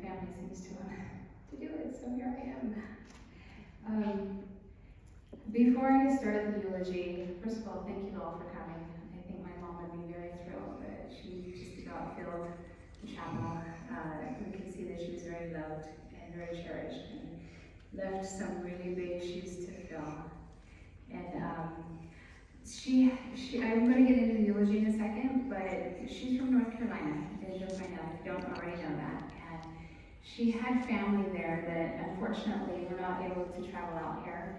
family seems to want to do it, so here I am. Before I start the eulogy, first of all, thank you all for coming. I think my mom would be very thrilled that she just about filled the chapel. We could see that she was very loved and very cherished and left some really big shoes to fill. And I'm going to get into the eulogy in a second, but she's from North Carolina, as you might know, if you don't already know that. And she had family there that unfortunately were not able to travel out here.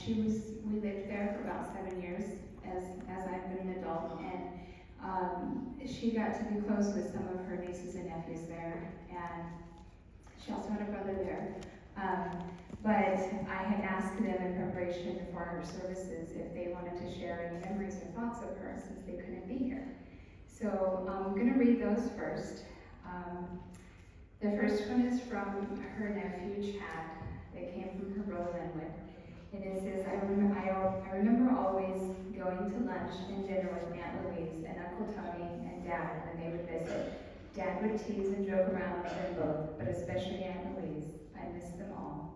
We lived there for about 7 years as I've been an adult, and she got to be close with some of her nieces and nephews there, and she also had a brother there. But I had asked them in preparation for her services if they wanted to share any memories or thoughts of her since they couldn't be here. So I'm going to read those first. The first one is from her nephew Chad. That came from her brother Linwood. And it says, I remember always going to lunch and dinner with Aunt Louise and Uncle Tony and Dad when they would visit. Dad would tease and joke around with them both, but especially Aunt Louise. I miss them all.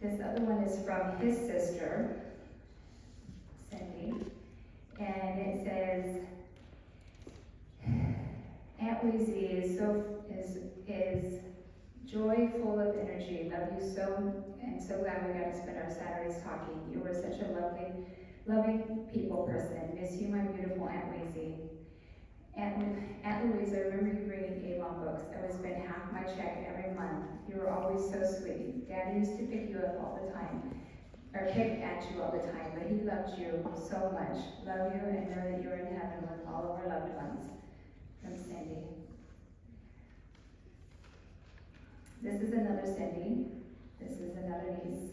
This other one is from his sister, Cindy, and it says, Aunt Louise is joy, full of energy. Love you so, and so glad we got to spend our Saturdays talking. You were such a loving people person. Miss you, my beautiful Aunt Louise. Aunt Louise, I remember you bringing Avon books. I would spend half my check every month. You were always so sweet. Daddy used to pick you up all the time, or pick at you all the time, but he loved you so much. Love you and know that you're in heaven with all of our loved ones. From Cindy. This is another Cindy. This is another niece.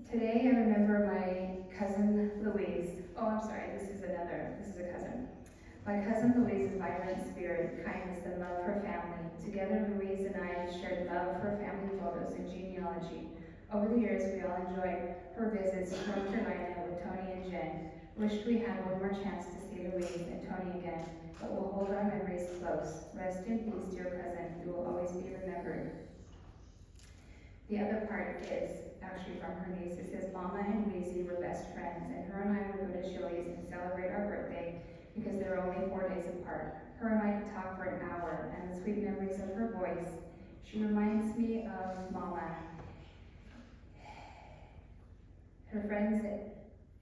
Today I remember my cousin Louise. Oh, I'm sorry, this is a cousin. My cousin Louise's vibrant spirit, kindness, and love for family. Together, Louise and I shared love for family photos and genealogy. Over the years, we all enjoyed her visits to North Carolina with Tony and Jen. Wished we had one more chance to see Louise and Tony again, but we'll hold our memories close. Rest in peace, dear cousin. You will always be remembered. The other part is actually from her niece. It says, Mama and Louise were best friends, and her and I would go to Chili's and celebrate our birthday because they were only 4 days apart. Her and I could talk for an hour, and the sweet memories of her voice. She reminds me of Mama. Her friends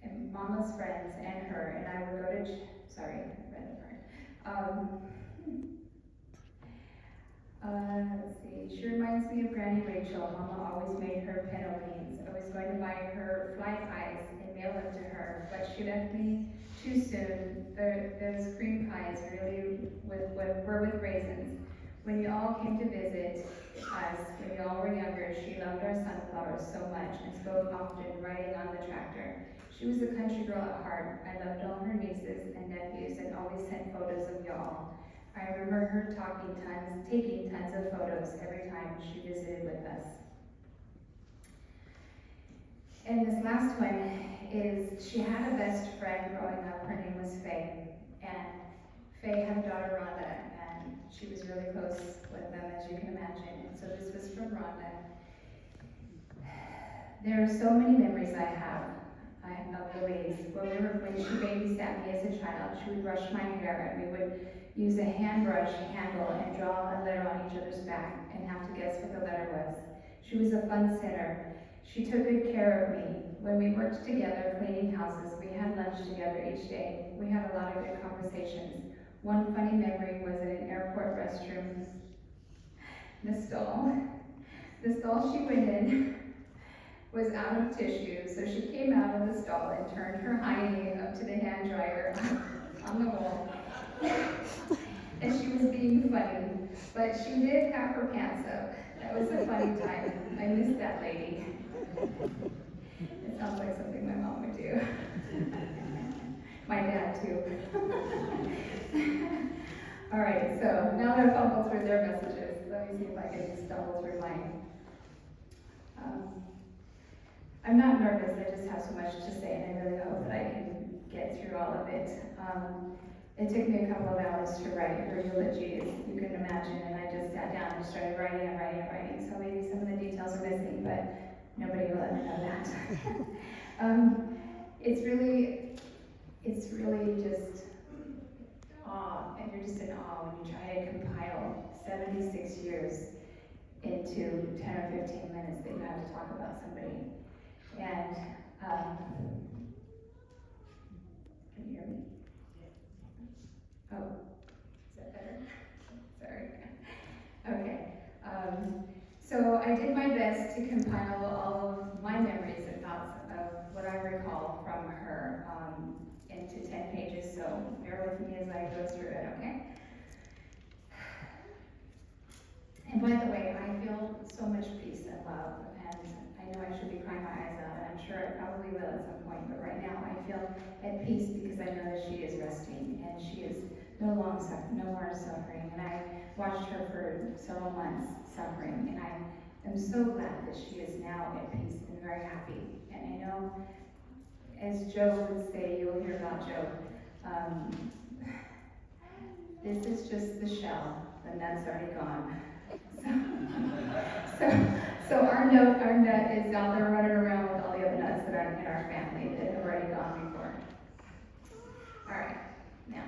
and Mama's friends and her, and I would go to, sorry, I read the part. Let's see, she reminds me of Granny Rachel. Mama always made her pinolines. I was going to buy her fly pies and mail them to her, but she left me too soon. Those cream pies really were with raisins. When you all came to visit us, when you all were younger, she loved our sunflowers so much and spoke often riding on the tractor. She was a country girl at heart. I loved all her nieces and nephews and always sent photos of y'all. I remember her taking tons of photos every time she visited with us. And this last one is, she had a best friend growing up. Her name was Faye. And Faye had a daughter, Rhonda, and she was really close with them, as you can imagine. And so this was from Rhonda. There are so many memories I have of Louise. When she babysat me as a child, she would brush my hair, and we would use a hand brush handle and draw a letter on each other's back and have to guess what the letter was. She was a fun sitter. She took good care of me. When we worked together cleaning houses, we had lunch together each day. We had a lot of good conversations. One funny memory was in an airport restroom. The stall she went in was out of tissue, so she came out of the stall and turned her hiney up to the hand dryer on the wall. And she was being funny, but she did have her pants up. That was a funny time. I miss that lady. It sounds like something my mom would do. My dad too. All right, so now that I've fumbled through their messages, let me see if I can stumble through mine. I'm not nervous, I just have so much to say, and I really hope that I can through all of it. It took me a couple of hours to write her eulogy, as you can imagine, and I just sat down and started writing and writing and writing. So maybe some of the details are missing, but nobody will ever know that. It's really just awe, and you're just in awe when you try to compile 76 years into 10 or 15 minutes that you have to talk about somebody. And, can you hear me? Oh, is that better? Sorry. Okay. So I did my best to compile all of my memories and thoughts of what I recall from her into 10 pages, so bear with me as I go through it, okay? And by the way, I feel so much peace and love, and I know I should be crying my eyes out, and I'm sure I probably will at some point, but right now I feel at peace because I know that she is resting, and she is no more suffering, and I watched her for several months suffering, and I am so glad that she is now at peace and very happy. And I know, as Job would say, you'll hear about Job, this is just the shell, the nut's already gone. So our nut is out there running around with all the other nuts that are in our family that have already gone before. All right, now,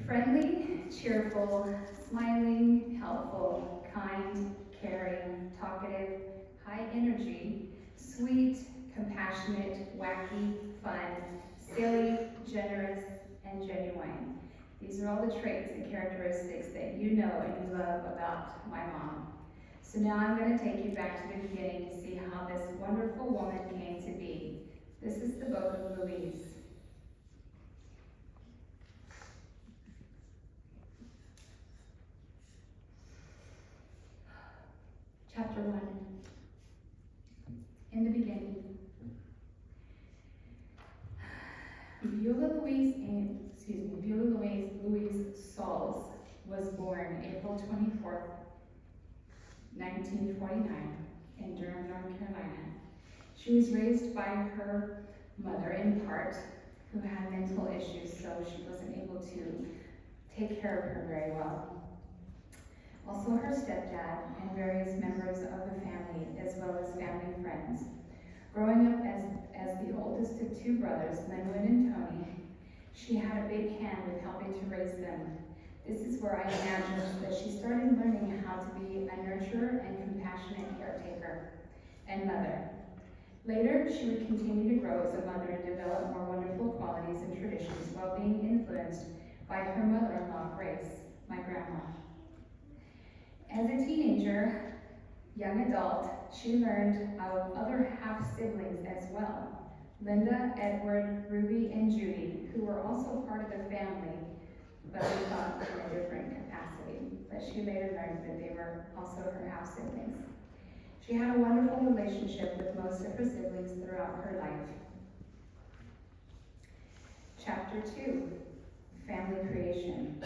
friendly, cheerful, smiling, helpful, kind, caring, talkative, high energy, sweet, compassionate, wacky, fun, silly, generous, and genuine. These are all the traits and characteristics that you know and you love about my mom. So now I'm going to take you back to the beginning to see how this wonderful woman came to be. This is the book of Louise. Chapter 1. In the beginning. Beulah Louise Sauls was born April 24th, 1949 in Durham, North Carolina. She was raised by her mother in part, who had mental issues, so she wasn't able to take care of her very well. Also her stepdad and various members of the family, as well as family friends. Growing up as the oldest of two brothers, Linwood and Tony, she had a big hand with helping to raise them. This is where I imagined that she started learning how to be a nurturer and compassionate caretaker and mother. Later, she would continue to grow as a mother and develop more wonderful qualities and traditions while being influenced by her mother-in-law, Grace, my grandma. As a teenager, young adult, she learned of other half-siblings as well. Linda, Edward, Ruby, and Judy, who were also part of the family, but we thought in a different capacity. But she later learned that they were also her half-siblings. She had a wonderful relationship with most of her siblings throughout her life. Chapter 2, Family Creation.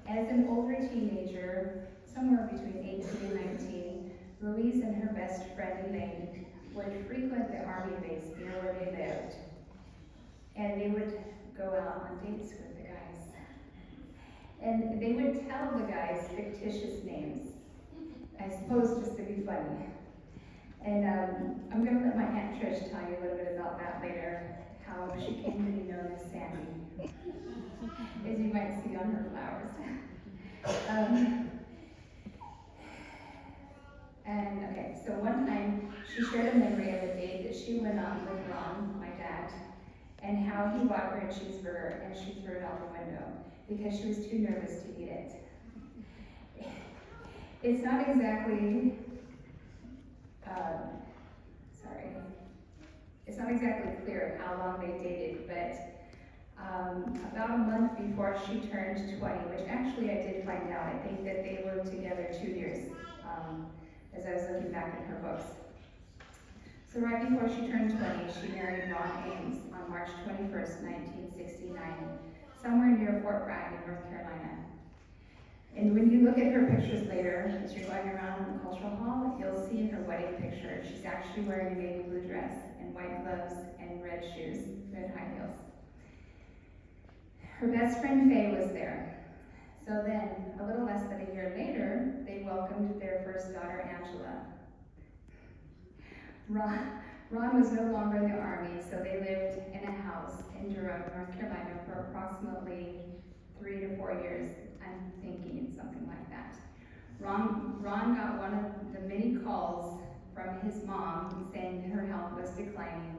As an older teenager, somewhere between 18 and 19, Louise and her best friend Elaine would frequent the army base near where they lived. And they would go out on dates with the guys. And they would tell the guys fictitious names, I suppose just to be funny. And I'm going to let my Aunt Trish tell you a little bit about that later, how she came to be known as Sandy, as you might see on her flowers. So one time she shared a memory of a date that she went on with Ron, my dad, and how he bought her a cheeseburger and she threw it out the window because she was too nervous to eat it. It's not exactly, it's not exactly clear how long they dated, but about a month before she turned 20, which actually I did find out. I think that they were together 2 years, as I was looking back in her books. So right before she turned 20, she married Ron Ames on March 21st, 1969, somewhere near Fort Bragg in North Carolina. And when you look at her pictures later, as you're going around the cultural hall, you'll see her wedding picture. She's actually wearing a navy blue dress and white gloves and red shoes, red high heels. Her best friend Faye was there. So then, a little less than a year later, they welcomed their first daughter, Angela. Ron was no longer in the Army, so they lived in a house in Durham, North Carolina for approximately 3 to 4 years. I'm thinking something like that. Ron got one of the many calls from his mom saying her health was declining,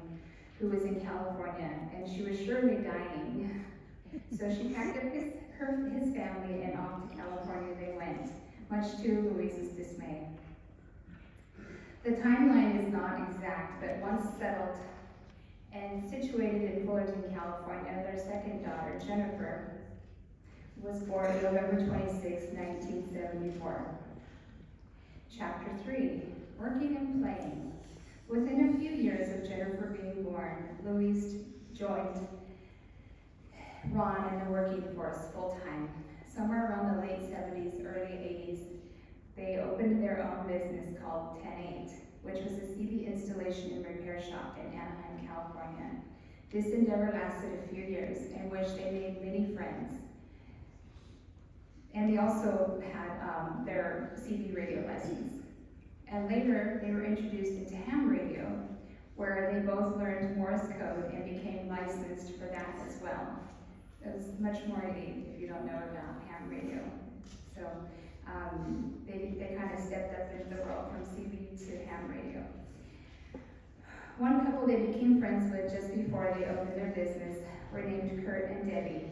who was in California, and she was surely dying. So she packed up his family and off to California they went, much to Louise's dismay. The timeline is not exact, but once settled and situated in Fullerton, California, their second daughter, Jennifer, was born November 26, 1974. Chapter 3, Working and Playing. Within a few years of Jennifer being born, Louise joined Ron in the working force full-time. Somewhere around the late 70s, early 80s, they opened their own business called 10-8, which was a CD installation and repair shop in Anaheim, California. This endeavor lasted a few years, in which they made many friends. And they also had their CD radio license. And later, they were introduced into ham radio, where they both learned Morse code and became licensed for that as well. It was much more elite if you don't know about ham radio. So they kind of stepped up into the world from CD to ham radio. One couple they became friends with just before they opened their business were named Kurt and Debbie.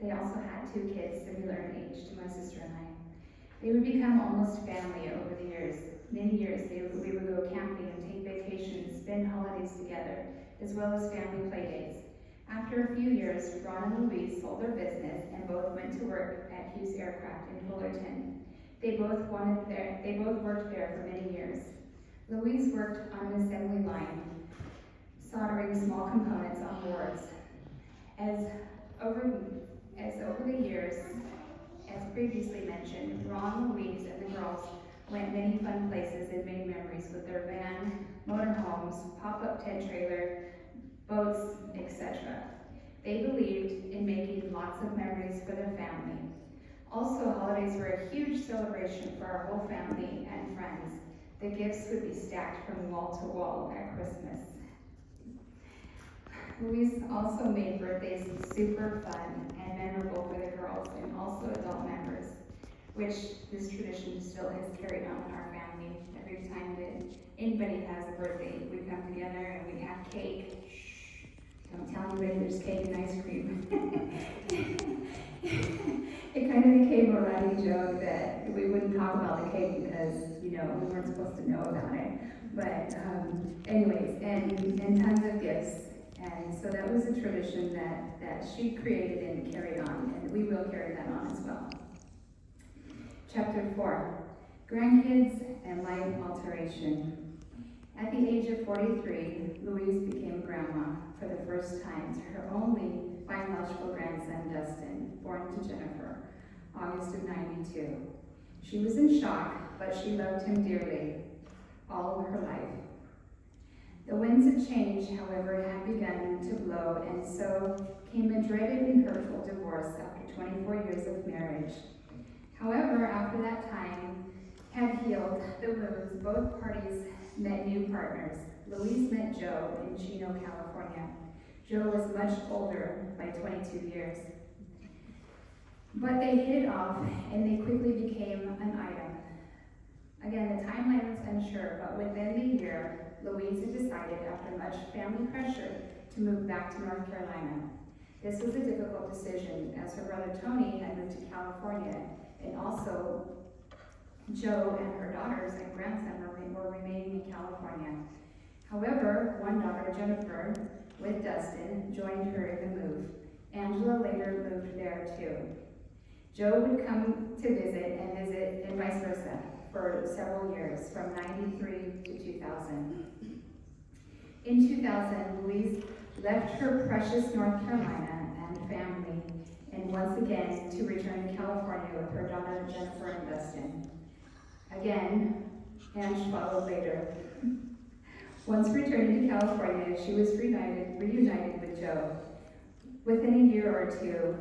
They also had 2 kids similar in age to my sister and I. They would become almost family over the years. Many years we would go camping and take vacations, spend holidays together, as well as family play dates. After a few years, Ron and Louise sold their business and both went to work at Hughes Aircraft in Fullerton. They both worked there for many years. Louise worked on an assembly line, soldering small components on boards. As over the years, as previously mentioned, Ron, Louise, and the girls went many fun places and made memories with their van, motorhomes, pop-up tent trailer, boats, etc. They believed in making lots of memories for their family. Also, holidays were a huge celebration for our whole family and friends. The gifts would be stacked from wall to wall at Christmas. Louise also made birthdays super fun and memorable for the girls and also adult members, which this tradition still has carried on in our family. Every time that anybody has a birthday, we come together and we have cake. Shh, don't tell anybody there's cake and ice cream. It kind of became a running joke that we wouldn't talk about the cake because, we weren't supposed to know about it. But anyways, and tons of gifts. And so that was a tradition that she created and carried on, and we will carry that on as well. Chapter 4, Grandkids and Life Alteration. At the age of 43, Louise became grandma for the first time to her only biological grandson, Dustin, born to Jennifer, August of '92. She was in shock, but she loved him dearly all her life. The winds of change, however, had begun to blow, and so came a dreaded and hurtful divorce after 24 years of marriage. However, after that time had healed the wounds, both parties met new partners. Louise met Joe in Chino, California. Joe was much older by 22 years. But they hit it off, and they quickly became an item. Again, the timeline was unsure, but within the year, Louise had decided, after much family pressure, to move back to North Carolina. This was a difficult decision, as her brother Tony had moved to California, and also Joe and her daughters and grandson were remaining in California. However, one daughter, Jennifer, with Dustin, joined her in the move. Angela later moved there too. Joe would come to visit, and vice versa, for several years, from '93 to 2000. In 2000, Louise left her precious North Carolina and family, and once again to return to California with her daughter Jennifer and Dustin. Again, Ange followed later. Once returning to California, she was reunited with Joe. Within a year or two,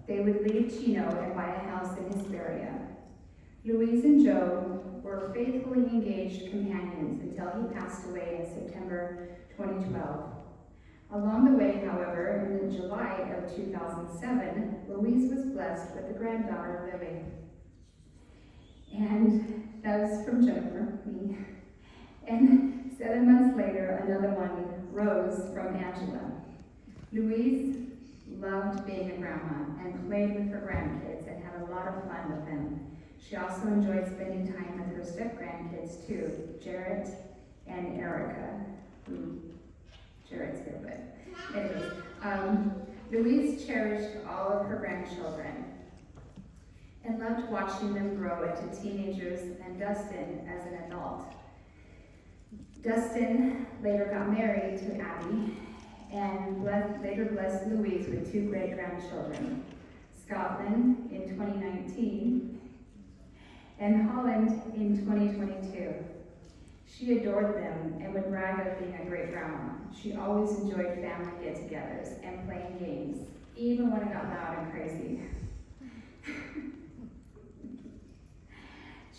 they would leave Chino and buy a house in Hesperia. Louise and Joe were faithfully engaged companions until he passed away in September 2012. Along the way, however, in July of 2007, Louise was blessed with a granddaughter, Lily. And that was from Jennifer, me. And 7 months later, another one, Rose, from Angela. Louise loved being a grandma and played with her grandkids and had a lot of fun with them. She also enjoyed spending time with her step-grandkids too, Jarrett and Erica. Jarrett's here, but anyways. Louise cherished all of her grandchildren and loved watching them grow into teenagers and Dustin as an adult. Dustin later got married to Abby and later blessed Louise with 2 great-grandchildren, Scotland in 2019 and Holland in 2022. She adored them and would brag of being a great grandma. She always enjoyed family get-togethers and playing games, even when it got loud and crazy.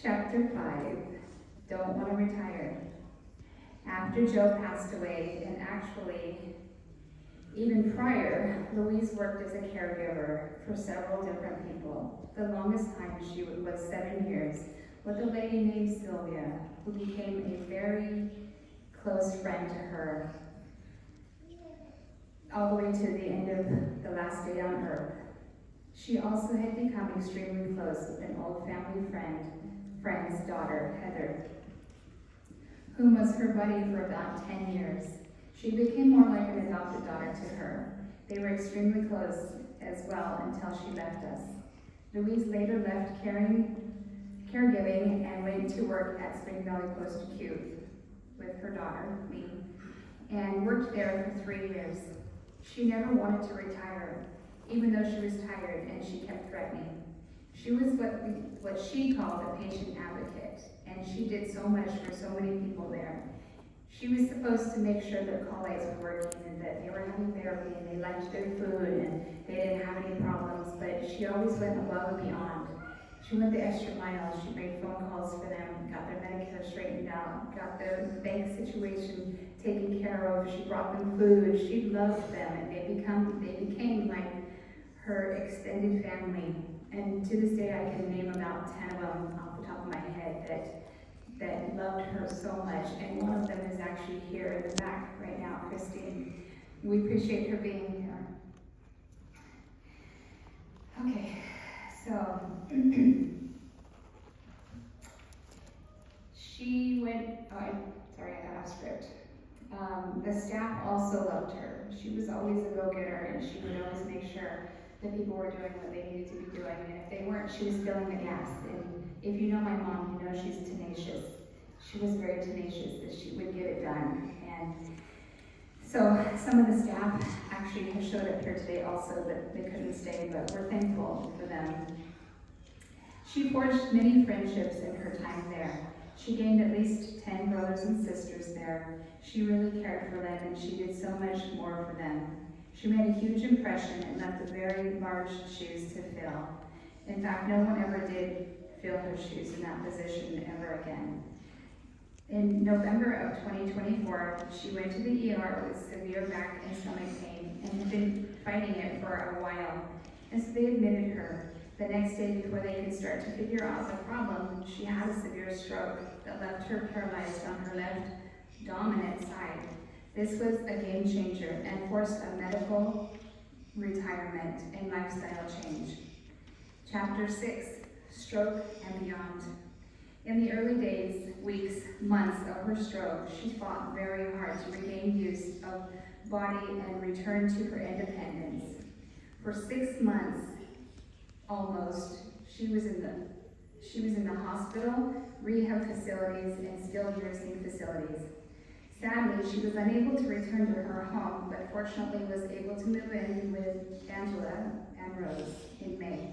Chapter 5, Don't Want to Retire. After Joe passed away, and actually even prior, Louise worked as a caregiver for several different people. The longest time she was 7 years with a lady named Sylvia, who became a very close friend to her all the way to the end of the last day on earth. She also had become extremely close with an old family friend's daughter, Heather, whom was her buddy for about 10 years. She became more like an adopted daughter to her. They were extremely close as well until she left us. Louise later left caregiving and went to work at Spring Valley Post-Acute with her daughter, me, and worked there for 3 years. She never wanted to retire, even though she was tired and she kept threatening. She was what she called a patient advocate, and she did so much for so many people there. She was supposed to make sure that call-outs were working and that they were having therapy and they liked their food and they didn't have any problems, but she always went above and beyond. She went the extra mile. She made phone calls for them, got their Medicare straightened out, got their bank situation taken care of. She brought them food. She loved them, and they became like her extended family. And to this day, I can name about 10 of them off the top of my head that loved her so much. And one of them is actually here in the back right now, Christine. We appreciate her being here. Okay, so she went, I got off script. The staff also loved her. She was always a go-getter, and she would always make sure that people were doing what they needed to be doing, and if they weren't, she was filling the gas. And if you know my mom, you know she's tenacious. She was very tenacious, that she would get it done. And so some of the staff actually have showed up here today also, but they couldn't stay, but we're thankful for them. She forged many friendships in her time there. She gained at least 10 brothers and sisters there. She really cared for them, and she did so much more for them. She made a huge impression and left a very large shoes to fill. In fact, no one ever did fill her shoes in that position ever again. In November of 2024, she went to the ER with severe back and stomach pain and had been fighting it for a while. And so they admitted her. The next day, before they could start to figure out the problem, she had a severe stroke that left her paralyzed on her left dominant side. This was a game changer and forced a medical retirement and lifestyle change. Chapter 6, Stroke and Beyond. In the early days, weeks, months of her stroke, she fought very hard to regain use of body and return to her independence. For 6 months, almost, she was in the hospital, rehab facilities, and skilled nursing facilities. Sadly, she was unable to return to her home, but fortunately was able to move in with Angela and Rose in May.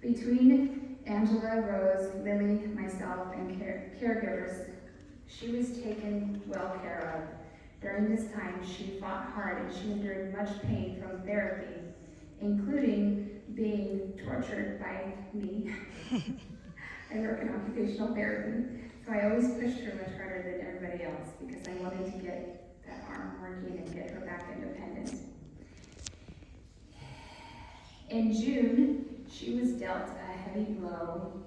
Between Angela, Rose, Lily, myself, and caregivers, she was taken well care of. During this time, she fought hard and she endured much pain from therapy, including being tortured by me. I work in occupational therapy, so I always pushed her much harder than everybody else because I wanted to get that arm working and get her back independent. In June, she was dealt a heavy blow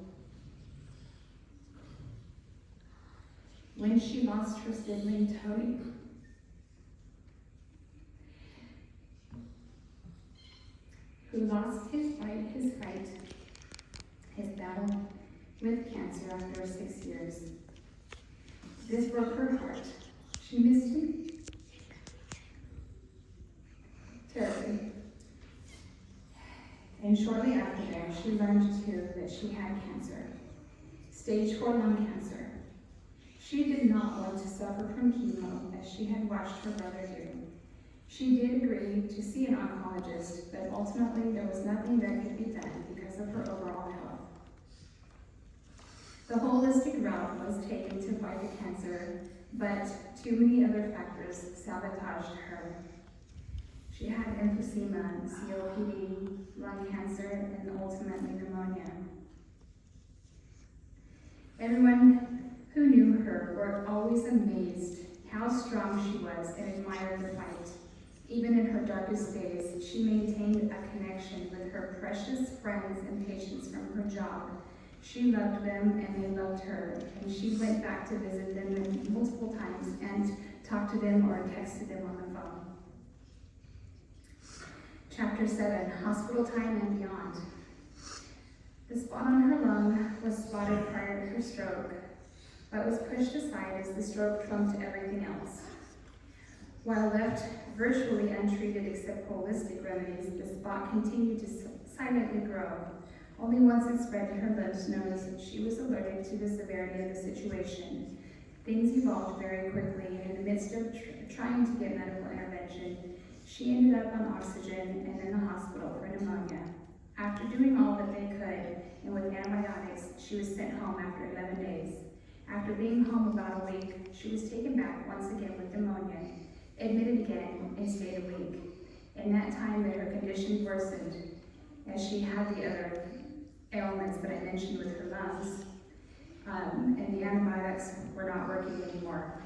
when she lost her sibling Tony. Who lost his battle with cancer after 6 years. This broke her heart. She missed him terribly. And shortly after that, she learned too that she had cancer, stage 4 lung cancer. She did not want to suffer from chemo as she had watched her brother do. She did agree to see an oncologist, but ultimately there was nothing that could be done because of her overall health. The holistic route was taken to fight the cancer, but too many other factors sabotaged her. She had emphysema, COPD, lung cancer, and ultimately pneumonia. Everyone who knew her were always amazed how strong she was and admired the fight. Even in her darkest days, she maintained a connection with her precious friends and patients from her job. She loved them and they loved her, and she went back to visit them multiple times and talked to them or texted them on the phone. Chapter 7, Hospital Time and Beyond. The spot on her lung was spotted prior to her stroke, but was pushed aside as the stroke trumped everything else. While left virtually untreated except holistic remedies, the spot continued to silently grow. Only once it spread to her lymph nodes, she was alerted to the severity of the situation. Things evolved very quickly, and in the midst of trying to get medical intervention, she ended up on oxygen and in the hospital for pneumonia. After doing all that they could, and with antibiotics, she was sent home after 11 days. After being home about a week, she was taken back once again with pneumonia, admitted again, and stayed a week. In that time, her condition worsened, as she had the other ailments that I mentioned with her lungs, and the antibiotics were not working anymore.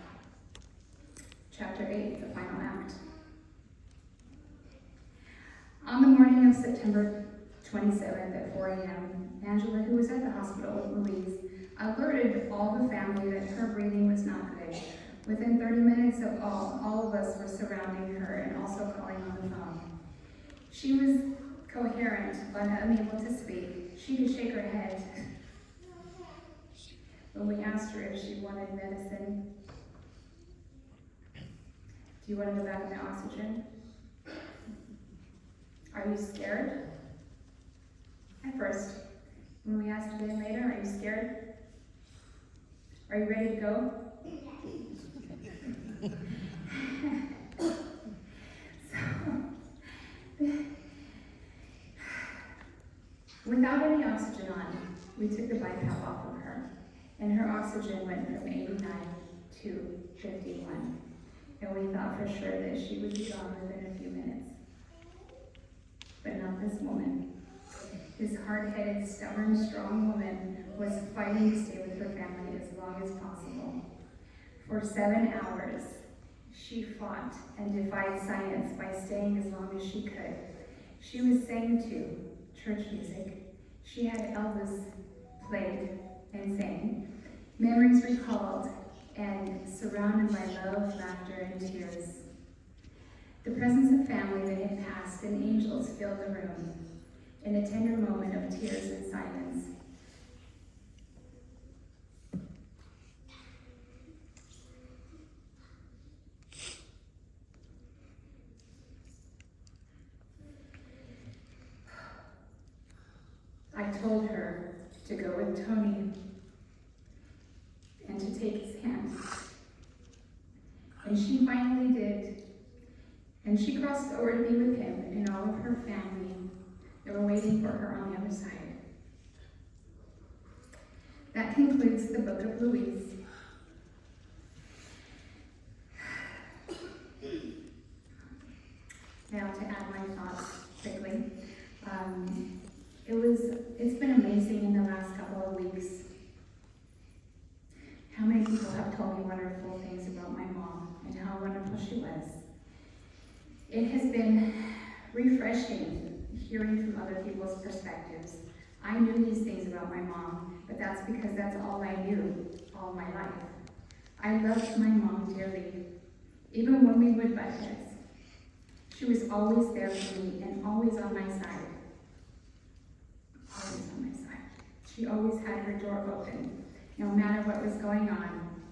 Chapter 8, the final act. On the morning of September 27th at 4 a.m., Angela, who was at the hospital with Louise, alerted all the family that her breathing was not good. Within 30 minutes of all of us were surrounding her and also calling on the phone. She was coherent, but unable to speak. She could shake her head. When we asked her if she wanted medicine, do you want to go back on the oxygen? Are you scared? At first. When we asked again later, are you scared? Are you ready to go? Without any oxygen on, we took the BiPAP off of her, and her oxygen went from 89 to 51, and we thought for sure that she would be gone within a few minutes. But not this woman. This hard-headed, stubborn, strong woman was fighting to stay with her family as long as possible. For 7 hours, she fought and defied science by staying as long as she could. She was sang to church music. She had Elvis played and sang, memories recalled, and surrounded by love, laughter, and tears. The presence of family that had passed and angels filled the room in a tender moment of tears and silence. I told her to go with Tony and to take his hand. And she finally did. And she crossed over to be with him and all of her family that were waiting for her on the other side. That concludes the book of Louise. Now to add my thoughts quickly. It's been amazing in the last couple of weeks how many people have told me wonderful things about my mom and how wonderful she was. It has been refreshing hearing from other people's perspectives. I knew these things about my mom, but that's because that's all I knew all my life. I loved my mom dearly, even when we would butt heads. She was always there for me and always on my side. Always on my side. She always had her door open, no matter what was going on.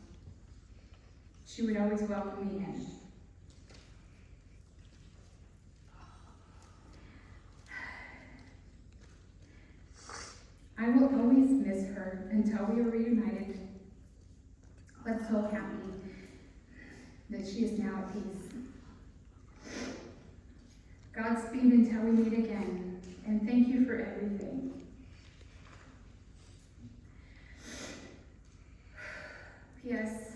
She would always welcome me in. I will always miss her until we are reunited. But so happy that she is now at peace. Godspeed until we meet again, and thank you for everything. P.S.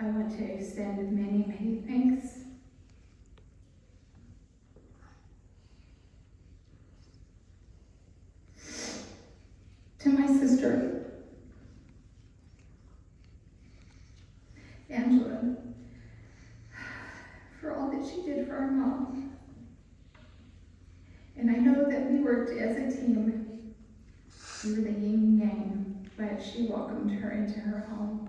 I want to extend many, many thanks to my sister, Angela, for all that she did for our mom. And I know that we worked as a team. We were the yin and yang, but she welcomed her into her home.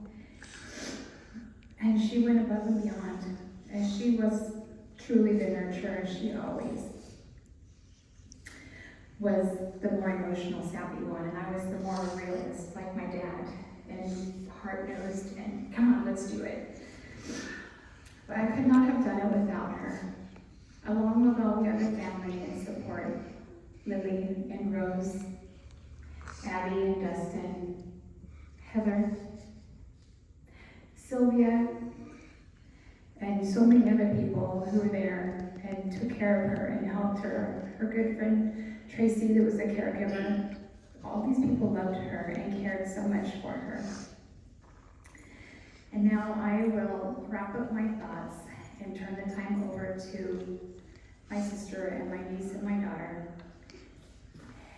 And she went above and beyond. And she was truly the nurturer. She always was the more emotional, savvy one, and I was the more realist, like my dad, and hard-nosed, and come on, let's do it. But I could not have done it without her, along with all the other family and support, Lily and Rose, Abby and Dustin, Heather, Sylvia, and so many other people who were there and took care of her and helped her. Her good friend Tracy, that was a caregiver. All these people loved her and cared so much for her. And now I will wrap up my thoughts and turn the time over to my sister and my niece and my daughter.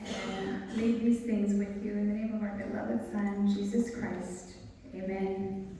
And leave these things with you in the name of our beloved Son, Jesus Christ. Amen.